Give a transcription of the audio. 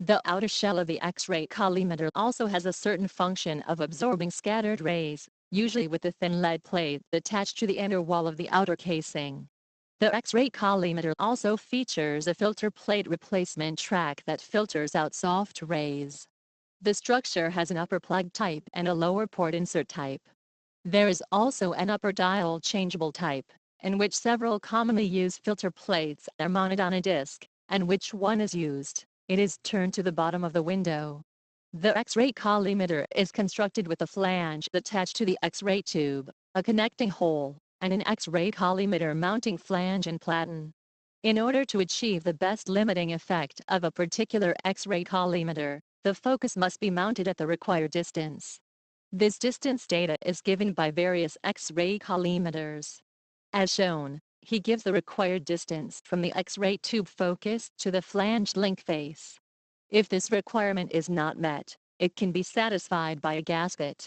The outer shell of the X-ray collimator also has a certain function of absorbing scattered rays, usually with a thin lead plate attached to the inner wall of the outer casing. The X-ray collimator also features a filter plate replacement track that filters out soft rays. The structure has an upper plug type and a lower port insert type. There is also an upper dial changeable type, in which several commonly used filter plates are mounted on a disc, and which one is used, it is turned to the bottom of the window. The X-ray collimator is constructed with a flange attached to the X-ray tube, a connecting hole, and an X-ray collimator mounting flange and platen. In order to achieve the best limiting effect of a particular X-ray collimator, the focus must be mounted at the required distance. This distance data is given by various X-ray collimators. As shown, he gives the required distance from the X-ray tube focus to the flanged link face. If this requirement is not met, it can be satisfied by a gasket.